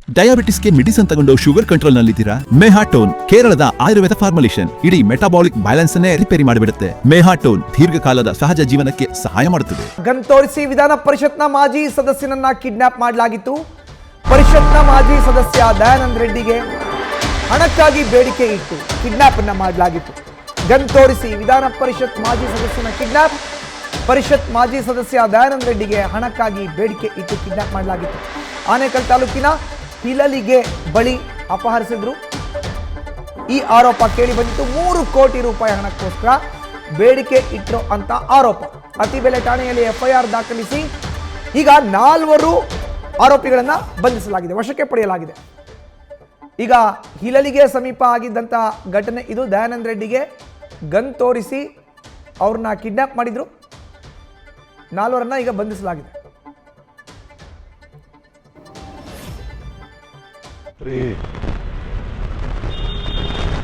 ಡಯಾಬಿಟಿಸ್ಗೆ medicine ತಗೊಂಡು sugar control ನಲ್ಲಿದ್ದೀರಾ? ಮೆಹಾಟೋನ್ ಕೇರಳದ Ayurveda formulation ಇಡೀ ಮೆಟಾಬಾಲಿಕ್ ಬ್ಯಾಲೆನ್ಸ್ ಅನ್ನೇ ರಿಪೇರಿ ಮಾಡಿಬಿಡುತ್ತೆ. ಮೆಹಾಟೋನ್ ದೀರ್ಘಕಾಲದ ಸಹಜ ಜೀವನಕ್ಕೆ ಸಹಾಯ ಮಾಡುತ್ತದೆ. ಗನ್ ತೋರಿಸಿ ವಿಧಾನ ಪರಿಷತ್ನ ಮಾಜಿ ಸದಸ್ಯನನ್ನ ಕಿಡ್ನಾಪ್ ಮಾಡಲಾಗಿತ್ತು. ಪರಿಷತ್ನ ಮಾಜಿ ಸದಸ್ಯ ದಯಾನಂದ ರೆಡ್ಡಿಗೆ ಹಣಕ್ಕಾಗಿ ಬೇಡಿಕೆ ಇಟ್ಟು ಕಿಡ್ನಾಪ್ ಅನ್ನ ಮಾಡಲಾಗಿತ್ತು. ಗನ್ ತೋರಿಸಿ ವಿಧಾನ ಪರಿಷತ್ ಮಾಜಿ ಸದಸ್ಯನ ಕಿಡ್ನಾಪ್. ಪರಿಷತ್ ಮಾಜಿ ಸದಸ್ಯ ದಯಾನಂದ ರೆಡ್ಡಿಗೆ ಹಣಕ್ಕಾಗಿ ಬೇಡಿಕೆ ಇಟ್ಟು ಕಿಡ್ನಾಪ್ ಮಾಡಲಾಗಿತ್ತು. ಆನೇಕಲ್ ತಾಲೂಕಿನ ಹಿಲಲಿಗೆ ಬಳಿ ಅಪಹರಿಸಿದ್ರು. ಈ ಆರೋಪ ಕೇಳಿ ಬಂದಿತ್ತು. 3 ಕೋಟಿ ರೂಪಾಯಿ ಹಣಕ್ಕೋಸ್ಕರ ಬೇಡಿಕೆ ಇಟ್ಟರು ಅಂತ ಆರೋಪ. ಅತಿಬೆಲೆ ಠಾಣೆಯಲ್ಲಿ ಎಫ್ಐಆರ್ ದಾಖಲಿಸಿ ಈಗ 4 ಆರೋಪಿಗಳನ್ನ ಬಂಧಿಸಲಾಗಿದೆ, ವಶಕ್ಕೆ ಪಡೆಯಲಾಗಿದೆ. ಈಗ ಹಿಲಲಿಗೆ ಸಮೀಪ ಆಗಿದ್ದಂಥ ಘಟನೆ ಇದು. ದಯಾನಂದ ರೆಡ್ಡಿಗೆ ಗನ್ ತೋರಿಸಿ ಅವ್ರನ್ನ ಕಿಡ್ನಾಪ್ ಮಾಡಿದ್ರು. 4 ಈಗ ಬಂಧಿಸಲಾಗಿದೆ.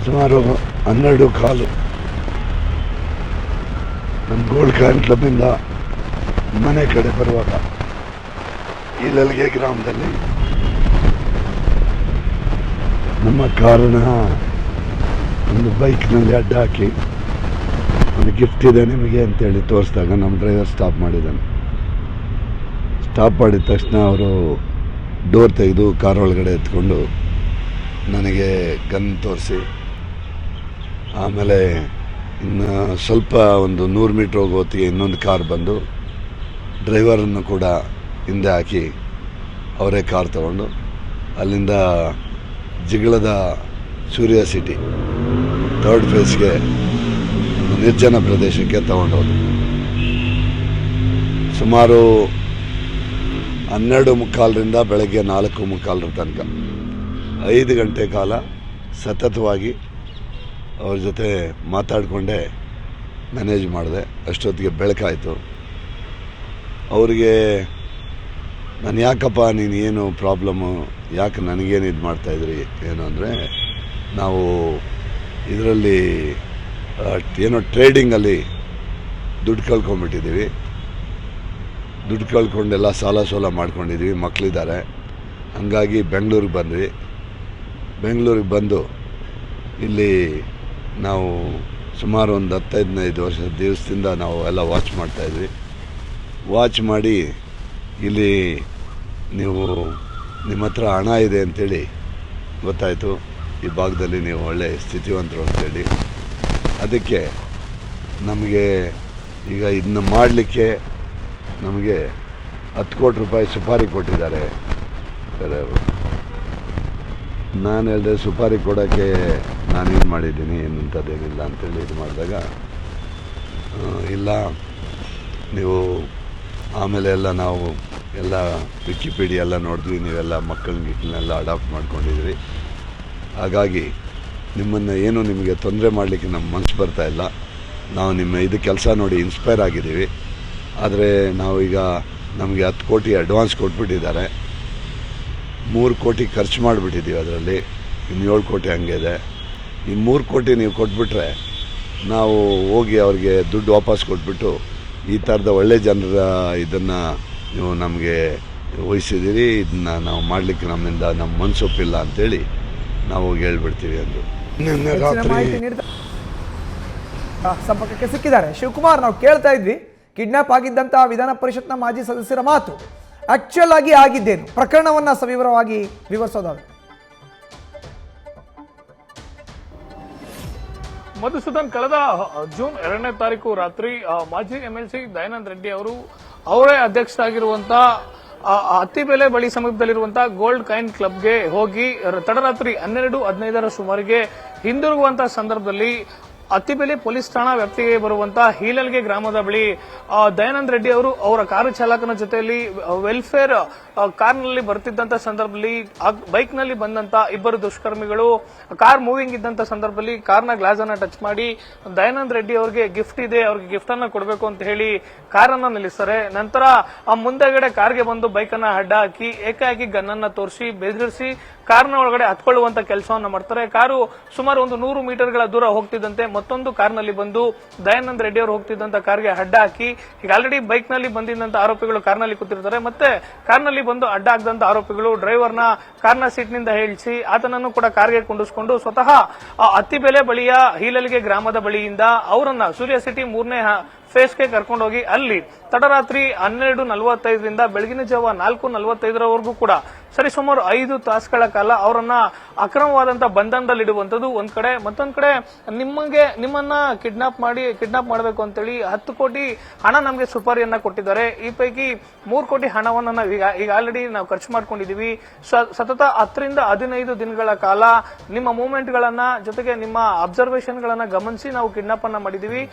ಸುಮಾರು 12 ಕಾಲು ನಮ್ಮ ಗೋಲ್ಡ್ ಕಾಯಿನ್ ಕ್ಲಬ್ಬಿಂದ ಮನೆ ಕಡೆ ಬರುವಾಗ ಇಲ್ಲಲ್ಗೆ ಗ್ರಾಮದಲ್ಲಿ ನಮ್ಮ ಕಾರನ್ನ ಒಂದು ಬೈಕ್ನಲ್ಲಿ ಅಡ್ಡ ಹಾಕಿ ಒಂದು ಗಿಫ್ಟ್ ಇದೆ ನಿಮಗೆ ಅಂತೇಳಿ ತೋರಿಸಿದಾಗ ನಮ್ಮ ಡ್ರೈವರ್ ಸ್ಟಾಪ್ ಮಾಡಿದ್ದಾನೆ. ಸ್ಟಾಪ್ ಮಾಡಿದ ತಕ್ಷಣ ಅವರು ಡೋರ್ ತೆಗೆದು ಕಾರ್ ಒಳಗಡೆ ಎತ್ಕೊಂಡು ನನಗೆ ಗನ್ ತೋರಿಸಿ, ಆಮೇಲೆ ಇನ್ನು ಸ್ವಲ್ಪ ಒಂದು 100 ಮೀಟ್ರ್ ಹೋಗೋ ಹೊತ್ತಿಗೆ ಇನ್ನೊಂದು ಕಾರ್ ಬಂದು ಡ್ರೈವರನ್ನು ಕೂಡ ಹಿಂದೆ ಹಾಕಿ ಅವರೇ ಕಾರ್ ತಗೊಂಡು ಅಲ್ಲಿಂದ ಜಿಗಳದ ಸೂರ್ಯ ಸಿಟಿ 3rd ಫೇಸ್ಗೆ ನಿರ್ಜನ ಪ್ರದೇಶಕ್ಕೆ ತಗೊಂಡೋದು. ಸುಮಾರು 12:15ರಿಂದ ಬೆಳಗ್ಗೆ 4:15 ತನಕ 5 ಗಂಟೆ ಕಾಲ ಸತತವಾಗಿ ಅವ್ರ ಜೊತೆ ಮಾತಾಡಿಕೊಂಡೇ ಮ್ಯಾನೇಜ್ ಮಾಡಿದೆ. ಅಷ್ಟೊತ್ತಿಗೆ ಬೆಳಕಾಯಿತು. ಅವರಿಗೆ ನಾನು ಯಾಕಪ್ಪ ನೀನು ಏನು ಪ್ರಾಬ್ಲಮ್ಮು, ಯಾಕೆ ನನಗೇನು ಇದು ಮಾಡ್ತಾಯಿದ್ರಿ ಏನು ಅಂದರೆ, ನಾವು ಇದರಲ್ಲಿ ಏನೋ ಟ್ರೇಡಿಂಗಲ್ಲಿ ದುಡ್ಡು ಕಳ್ಕೊಂಡ್ಬಿಟ್ಟಿದ್ದೀವಿ, ದುಡ್ಡು ಕಳ್ಕೊಂಡೆಲ್ಲ ಸಾಲ ಸೋಲ ಮಾಡ್ಕೊಂಡಿದ್ದೀವಿ, ಮಕ್ಕಳಿದ್ದಾರೆ, ಹಂಗಾಗಿ ಬೆಂಗಳೂರಿಗೆ ಬಂದ್ವಿ. ಬೆಂಗಳೂರಿಗೆ ಬಂದು ಇಲ್ಲಿ ನಾವು ಸುಮಾರು ಒಂದು 10-15 ದಿವಸದಿಂದ ನಾವು ಎಲ್ಲ ವಾಚ್ ಮಾಡ್ತಾಯಿದ್ವಿ. ವಾಚ್ ಮಾಡಿ ಇಲ್ಲಿ ನೀವು ನಿಮ್ಮ ಹತ್ರ ಹಣ ಇದೆ ಅಂಥೇಳಿ ಗೊತ್ತಾಯಿತು. ಈ ಭಾಗದಲ್ಲಿ ನೀವು ಒಳ್ಳೆ ಸ್ಥಿತಿವಂತರು ಅಂಥೇಳಿ, ಅದಕ್ಕೆ ನಮಗೆ ಈಗ ಇದನ್ನ ಮಾಡಲಿಕ್ಕೆ ನಮಗೆ 10 ಕೋಟಿ ರೂಪಾಯಿ ಸುಪಾರಿ ಕೊಟ್ಟಿದ್ದಾರೆ. ನಾನು ಹೇಳಿದೆ ಸುಪಾರಿ ಕೊಡೋಕ್ಕೆ ನಾನೇನು ಮಾಡಿದ್ದೀನಿ, ಏನಂಥದ್ದೇನಿಲ್ಲ ಅಂತೇಳಿ ಇದು ಮಾಡಿದಾಗ, ಇಲ್ಲ ನೀವು ಆಮೇಲೆ ಎಲ್ಲ ನಾವು ಎಲ್ಲ ವಿಕಿಪೀಡಿಯಾ ಎಲ್ಲ ನೋಡಿದ್ವಿ, ನೀವೆಲ್ಲ ಮಕ್ಕಳನ್ನೆಲ್ಲ ಅಡಾಪ್ಟ್ ಮಾಡ್ಕೊಂಡಿದ್ರಿ, ಹಾಗಾಗಿ ನಿಮ್ಮನ್ನು ಏನು ನಿಮಗೆ ತೊಂದರೆ ಮಾಡಲಿಕ್ಕೆ ನಮ್ಮ ಮನಸ್ಸು ಬರ್ತಾಯಿಲ್ಲ. ನಾವು ನಿಮ್ಮ ಇದು ಕೆಲಸ ನೋಡಿ ಇನ್ಸ್ಪೈರ್ ಆಗಿದ್ದೀವಿ. ಆದರೆ ನಾವೀಗ ನಮಗೆ 10 ಕೋಟಿ ಅಡ್ವಾನ್ಸ್ ಕೊಟ್ಬಿಟ್ಟಿದ್ದಾರೆ, 3 ಕೋಟಿ ಖರ್ಚು ಮಾಡಿಬಿಟ್ಟಿದ್ದೀವಿ, ಅದರಲ್ಲಿ ಇನ್ನು 7 ಕೋಟಿ ಹಂಗೆ ಇದೆ. ಈ 3 ಕೋಟಿ ನೀವು ಕೊಟ್ಬಿಟ್ರೆ ನಾವು ಹೋಗಿ ಅವ್ರಿಗೆ ದುಡ್ಡು ವಾಪಸ್ ಕೊಟ್ಬಿಟ್ಟು ಈ ಥರದ ಒಳ್ಳೆ ಜನರ ಇದನ್ನು ನೀವು ನಮಗೆ ವಹಿಸಿದ್ದೀರಿ, ಇದನ್ನು ನಾವು ಮಾಡಲಿಕ್ಕೆ ನಮ್ಮಿಂದ ನಮ್ಮ ಮನಸ್ಸೊಪ್ಪಿಲ್ಲ ಅಂಥೇಳಿ ನಾವು ಹೇಳ್ಬಿಡ್ತೀವಿ ಅಂದರು. ಸಂಪರ್ಕಕ್ಕೆ ಸಿಕ್ಕಿದ್ದಾರೆ ಶಿವಕುಮಾರ್. ನಾವು ಕೇಳ್ತಾ ಇದ್ವಿ, ಕಿಡ್ನಾಪ್ ಆಗಿದ್ದಂಥ ವಿಧಾನ ಪರಿಷತ್ನ ಮಾಜಿ ಸದಸ್ಯರ ಮಾತು ಆಕ್ಚುಯಲ್ ಆಗಿ ಆಗಿದ್ದೇನು, ಪ್ರಕರಣವನ್ನ ಸವಿವರವಾಗಿ ವಿವರಿಸೋದಾದ್ರೆ. ಮಧುಸೂದನ್, ಕಳೆದ ಜೂನ್ 2ನೇ ತಾರೀಕು ರಾತ್ರಿ ಮಾಜಿ MLC ದಯಾನಂದ ರೆಡ್ಡಿ ಅವರು ಅವರೇ ಅಧ್ಯಕ್ಷರಾಗಿರುವಂತಹ ಅತ್ತಿಬೆಲೆ ಬಳಿ ಸಮೀಪದಲ್ಲಿರುವಂತಹ ಗೋಲ್ಡ್ ಕಾಯಿನ್ ಕ್ಲಬ್ಗೆ ಹೋಗಿ ತಡರಾತ್ರಿ 12:15 ಸುಮಾರಿಗೆ ಹಿಂದಿರುಗುವಂತಹ ಸಂದರ್ಭದಲ್ಲಿ ಅತ್ತಿಬೆಲೆ ಪೊಲೀಸ್ ಠಾಣಾ ವ್ಯಾಪ್ತಿಗೆ ಬರುವಂತಹ ಹೀಲಲ್ಗೆ ಗ್ರಾಮದ ಬಳಿ ದಯಾನಂದ ರೆಡ್ಡಿ ಅವರು ಅವರ ಕಾರು ಚಾಲಕನ ಜೊತೆಯಲ್ಲಿ ವೆಲ್ಫೇರ್ ಕಾರ್ನಲ್ಲಿ ಬರ್ತಿದ್ದಂತ ಸಂದರ್ಭದಲ್ಲಿ ಬೈಕ್ ನಲ್ಲಿ ಬಂದಂತ 2 ದುಷ್ಕರ್ಮಿಗಳು ಕಾರ್ ಮೂವಿಂಗ್ ಇದ್ದಂತ ಸಂದರ್ಭದಲ್ಲಿ ಕಾರ್ನ ಗ್ಲಾಸ್ ಅನ್ನ ಟಚ್ ಮಾಡಿ ದಯಾನಂದ ರೆಡ್ಡಿ ಅವರಿಗೆ ಗಿಫ್ಟ್ ಇದೆ, ಅವ್ರಿಗೆ ಗಿಫ್ಟ್ ಅನ್ನ ಕೊಡಬೇಕು ಅಂತ ಹೇಳಿ ಕಾರನ್ನ ನಿಲ್ಲಿಸ್ತಾರೆ. ನಂತರ ಆ ಮುಂದೆಗಡೆ ಕಾರ್ಗೆ ಬಂದು ಬೈಕ್ ಅನ್ನ ಅಡ್ಡ ಹಾಕಿ ಏಕಾಏಕಿ ಗನ್ನನ್ನ ತೋರಿಸಿ ಬೆದರಿಸಿ ಕಾರ್ನ ಒಳಗಡೆ ಹತ್ಕೊಳ್ಳುವಂತ ಕೆಲಸವನ್ನ ಮಾಡ್ತಾರೆ. ಕಾರು ಸುಮಾರು ಒಂದು 100 ಮೀಟರ್ಗಳ ದೂರ ಹೋಗ್ತಿದ್ದಂತೆ ಮತ್ತೊಂದು ಕಾರ್ನಲ್ಲಿ ಬಂದು ದಯಾನಂದ್ ರೆಡ್ಡಿ ಅವರು ಹೋಗ್ತಿದ್ದಂತ ಕಾರ್ಗೆ ಅಡ್ಡ ಹಾಕಿ ಈಗ ಆಲ್ರೆಡಿ ಬೈಕ್ ನಲ್ಲಿ ಬಂದಿದ್ದಂತ ಆರೋಪಿಗಳು ಕಾರ್ನಲ್ಲಿ ಕೂತಿರ್ತಾರೆ. ಮತ್ತೆ ಕಾರ್ನಲ್ಲಿ ಬಂದು ಅಡ್ಡ ಹಾಕಿದಂತ ಆರೋಪಿಗಳು ಡ್ರೈವರ್ನ ಕಾರ್ನ ಸೀಟ್ ನಿಂದ ಹೇಳ್ಸಿ ಆತನನ್ನು ಕೂಡ ಕಾರ್ಗೆ ಕುಂಡಿಸಿಕೊಂಡು ಸ್ವತಃ ಅತ್ತಿಬೆಲೆ ಬಳಿಯ ಹೀಲಲ್ಗೆ ಗ್ರಾಮದ ಬಳಿಯಿಂದ ಅವರನ್ನ ಸೂರ್ಯ ಸಿಟಿ 3ನೇ ಫೇಸ್ಗೆ ಕರ್ಕೊಂಡೋಗಿ ಅಲ್ಲಿ ತಡರಾತ್ರಿ 12:45ರಿಂದ ಬೆಳಗಿನ ಜಾವ 4:45ರವರೆಗೂ ಕೂಡ ಸರಿಸುಮಾರು 5 ತಾಸುಗಳ ಕಾಲ ಅವರನ್ನ ಅಕ್ರಮವಾದಂತಹ ಬಂಧನದಲ್ಲಿಡುವಂತದ್ದು ಒಂದ್ ಕಡೆ. ಮತ್ತೊಂದ್ ಕಡೆ ನಿಮ್ಮನ್ನ ಕಿಡ್ನಾಪ್ ಮಾಡಬೇಕು ಅಂತೇಳಿ 10 ಕೋಟಿ ಹಣ ನಮಗೆ ಸುಪಾರಿಯನ್ನ ಕೊಟ್ಟಿದ್ದಾರೆ. ಈ ಪೈಕಿ 3 ಕೋಟಿ ಹಣವನ್ನ ನಾವು ಈಗ ಆಲ್ರೆಡಿ ನಾವು ಖರ್ಚು ಮಾಡ್ಕೊಂಡಿದೀವಿ. ಸತತ 10ರಿಂದ 15 ದಿನಗಳ ಕಾಲ ನಿಮ್ಮ ಮೂವ್ಮೆಂಟ್ ಗಳನ್ನ ಜೊತೆಗೆ ನಿಮ್ಮ ಅಬ್ಸರ್ವೇಷನ್ ಗಳನ್ನ ಗಮನಿಸಿ ನಾವು ಕಿಡ್ನಾಪ್ ಅನ್ನ ಮಾಡಿದೀವಿ.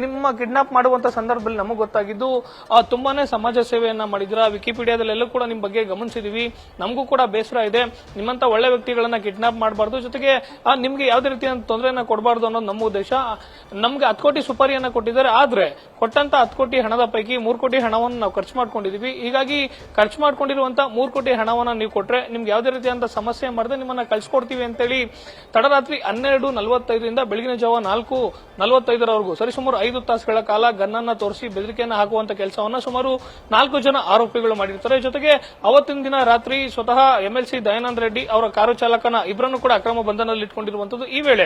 ನಿಮ್ಮ ಕಿಡ್ನಾಪ್ ಮಾಡುವಂತ ಸಂದರ್ಭದಲ್ಲಿ ನಮಗೆ ಗೊತ್ತಾಗಿದ್ದು ತುಂಬಾನೇ ಸಮಾಜ ಸೇವೆಯನ್ನ ಮಾಡಿದ್ರ. ವಿಕಿಪೀಡಿಯಾದಲ್ಲೆಲ್ಲೂ ಕೂಡ ನಿಮ್ ಬಗ್ಗೆ ಗಮನಿಸಿದೀವಿ. ನಮಗೂ ಕೂಡ ಬೇಸರ ಇದೆ. ನಿಮ್ಮಂತ ಒಳ್ಳೆ ವ್ಯಕ್ತಿಗಳನ್ನ ಕಿಡ್ನಾಪ್ ಮಾಡಬಾರ್ದು, ಜೊತೆಗೆ ನಿಮ್ಗೆ ಯಾವುದೇ ರೀತಿಯ ತೊಂದರೆಯನ್ನ ಕೊಡಬಾರ್ದು ಅನ್ನೋದು ನಮ್ಮ ಉದ್ದೇಶ. ನಮ್ಗೆ 10 ಕೋಟಿ ಸುಪಾರಿಯನ್ನ ಕೊಟ್ಟಿದ್ದಾರೆ. ಆದ್ರೆ ಕೊಟ್ಟಂತ 10 ಕೋಟಿ ಹಣದ ಪೈಕಿ 3 ಕೋಟಿ ಹಣವನ್ನು ನಾವು ಖರ್ಚು ಮಾಡ್ಕೊಂಡಿದೀವಿ. ಹೀಗಾಗಿ ಖರ್ಚು ಮಾಡ್ಕೊಂಡಿರುವಂತ 3 ಕೋಟಿ ಹಣವನ್ನ ನೀವು ಕೊಟ್ರೆ ನಿಮ್ಗೆ ಯಾವುದೇ ರೀತಿಯಂತ ಸಮಸ್ಯೆ ಮಾಡದೆ ನಿಮ್ಮನ್ನ ಕಳ್ಸಿಕೊಡ್ತೀವಿ ಅಂತೇಳಿ ತಡರಾತ್ರಿ 12:45ರಿಂದ ಬೆಳಗಿನ ಜಾವ 4:45ರವರೆಗೂ ಸರಿಸುಮಾರು 5 ತಾಸುಗಳ ಕಾಲ ಗನ್ನನ್ನ ತೋರಿಸಿ ಬೆದರಿಕೆಯನ್ನ ಹಾಕುವಂತ ಕೆಲಸವನ್ನ ಸುಮಾರು 4 ಜನ ಆರೋಪಿಗಳು ಮಾಡಿರ್ತಾರೆ. ಜೊತೆಗೆ ಅವತ್ತಿನ ದಿನ ರಾತ್ರಿ ಸ್ವತಃ MLC ದಯಾನಂದ್ ರೆಡ್ಡಿ ಅವರ ಕಾರು ಚಾಲಕನ ಇಬ್ಬರನ್ನು ಕೂಡ ಅಕ್ರಮ ಬಂಧನದಲ್ಲಿ ಇಟ್ಕೊಂಡಿರುವಂತದ್ದು. ಈ ವೇಳೆ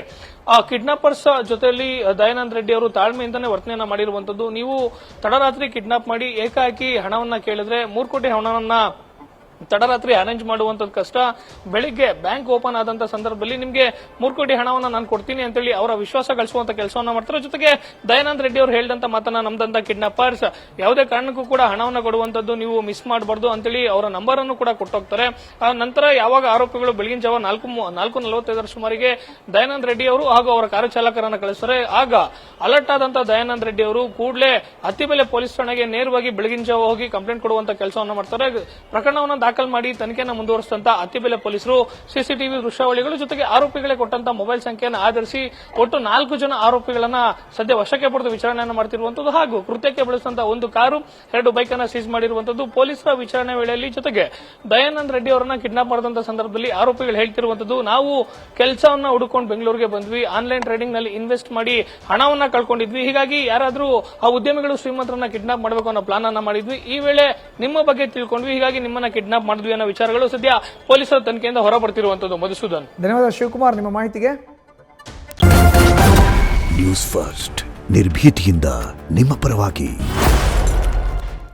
ಕಿಡ್ನಾಪರ್ಸ್ ಜೊತೆಯಲ್ಲಿ ದಯಾನಂದ್ ರೆಡ್ಡಿ ಅವರು ತಾಳ್ಮೆಯಿಂದನೇ ವರ್ತನೆಯನ್ನ ಮಾಡಿರುವಂತದ್ದು. ನೀವು ತಡರಾತ್ರಿ ಕಿಡ್ನಾಪ್ ಮಾಡಿ ಏಕಾಏಕಿ ಹಣವನ್ನ ಕೇಳಿದ್ರೆ 3 ಕೋಟಿ ಹಣವನ್ನ ತಡರಾತ್ರಿ ಅರೇಂಜ್ ಮಾಡುವಂತದ್ದು ಕಷ್ಟ. ಬೆಳಿಗ್ಗೆ ಬ್ಯಾಂಕ್ ಓಪನ್ ಆದಂತ ಸಂದರ್ಭದಲ್ಲಿ ನಿಮ್ಗೆ 3 ಕೋಟಿ ಹಣವನ್ನ ನಾನು ಕೊಡ್ತೀನಿ ಅಂತೇಳಿ ಅವರ ವಿಶ್ವಾಸ ಗಳಿಸುವಂತ ಕೆಲಸವನ್ನ ಮಾಡ್ತಾರೆ. ಜೊತೆಗೆ ದಯಾನಂದ್ ರೆಡ್ಡಿ ಅವರು ಹೇಳಿದಂತ ಮಾತನ್ನ ನಮ್ದಂತ ಕಿಡ್ನಾಪರ್ಸ್ ಯಾವುದೇ ಕಾರಣಕ್ಕೂ ಕೂಡ ಹಣವನ್ನ ಕೊಡುವಂತದ್ದು ನೀವು ಮಿಸ್ ಮಾಡಬಾರ್ದು ಅಂತೇಳಿ ಅವರ ನಂಬರ್ ಅನ್ನು ಕೂಡ ಕೊಟ್ಟೋಗ್ತಾರೆ. ನಂತರ ಯಾವಾಗ ಆರೋಪಿಗಳು ಬೆಳಗಿನ ಜಾವ 4:45 ಸುಮಾರಿಗೆ ದಯಾನಂದ್ ರೆಡ್ಡಿ ಅವರು ಹಾಗೂ ಅವರ ಕಾರು ಚಾಲಕರನ್ನ ಕಳಿಸ್ತಾರೆ. ಆಗ ಅಲರ್ಟ್ ಆದಂತ ದಯಾನಂದ್ ರೆಡ್ಡಿ ಅವರು ಕೂಡಲೇ ಅತ್ತಿಬೆಲೆ ಪೊಲೀಸ್ ಠಾಣೆಗೆ ನೇರವಾಗಿ ಬೆಳಗಿನ ಜಾವ ಹೋಗಿ ಕಂಪ್ಲೇಂಟ್ ಕೊಡುವಂತ ಕೆಲಸವನ್ನ ಮಾಡ್ತಾರೆ. ಪ್ರಕರಣವನ್ನ ದಾಖಲು ಮಾಡಿ ತನಿಖೆಯನ್ನು ಮುಂದುವರಿಸಿದಂತ ಅತ್ತಿಬೆಲೆ ಪೊಲೀಸರು ಸಿಸಿಟಿವಿ ದೃಶ್ಯಾವಳಿಗಳು ಜೊತೆಗೆ ಆರೋಪಿಗಳೇ ಕೊಟ್ಟಂತ ಮೊಬೈಲ್ ಸಂಖ್ಯೆಯನ್ನು ಆಧರಿಸಿ ಒಟ್ಟು 4 ಜನ ಆರೋಪಿಗಳನ್ನ ಸದ್ಯ ವಶಕ್ಕೆ ಪಡೆದು ವಿಚಾರಣೆಯನ್ನು ಮಾಡ್ತಿರುವಂತದ್ದು ಹಾಗೂ ಕೃತ್ಯಕ್ಕೆ ಬಳಸಿದಂತ 1 ಕಾರು 2 ಬೈಕ್ ಅನ್ನ ಸೀಸ್ ಮಾಡಿರುವಂತದ್ದು. ಪೊಲೀಸರ ವಿಚಾರಣೆ ವೇಳೆಯಲ್ಲಿ ಜೊತೆಗೆ ದಯಾನಂದ್ ರೆಡ್ಡಿ ಅವರನ್ನ ಕಿಡ್ನಾಪ್ ಮಾಡಿದಂತ ಸಂದರ್ಭದಲ್ಲಿ ಆರೋಪಿಗಳು ಹೇಳ್ತಿರುವಂತದ್ದು, ನಾವು ಕೆಲಸವನ್ನ ಹುಡುಕೊಂಡು ಬೆಂಗಳೂರಿಗೆ ಬಂದ್ವಿ, ಆನ್ಲೈನ್ ಟ್ರೇಡಿಂಗ್ ನಲ್ಲಿ ಇನ್ವೆಸ್ಟ್ ಮಾಡಿ ಹಣವನ್ನ ಕಳ್ಕೊಂಡಿದ್ವಿ. ಹೀಗಾಗಿ ಯಾರಾದ್ರೂ ಆ ಉದ್ಯಮಿಗಳು ಶ್ರೀಮಂತರನ್ನ ಕಿಡ್ನಾಪ್ ಮಾಡಬೇಕು ಅನ್ನೋ ಪ್ಲಾನ್ ಅನ್ನ ಮಾಡಿದ್ವಿ. ಈ ವೇಳೆ ನಿಮ್ಮ ಬಗ್ಗೆ ತಿಳ್ಕೊಂಡ್ವಿ, ಹೀಗಾಗಿ ನಿಮ್ಮನ್ನ ಕಿಡ್ನಾಪ್ ಮಾಡಿದ್ವಿ ಅನ್ನೋ ವಿಚಾರಗಳು ಸದ್ಯ ಪೊಲೀಸರ ತನಿಖೆಯಿಂದ ಹೊರಬರ್ತಿರುವಂತದ್ದು. ಮಧುಸೂದನ್, ಧನ್ಯವಾದ ಶಿವಕುಮಾರ್ ನಿಮ್ಮ ಮಾಹಿತಿಗೆ. ನ್ಯೂಸ್ ಫಸ್ಟ್ ನಿರ್ಭೀತಿಯಿಂದ ನಿಮ್ಮ ಪರವಾಗಿ.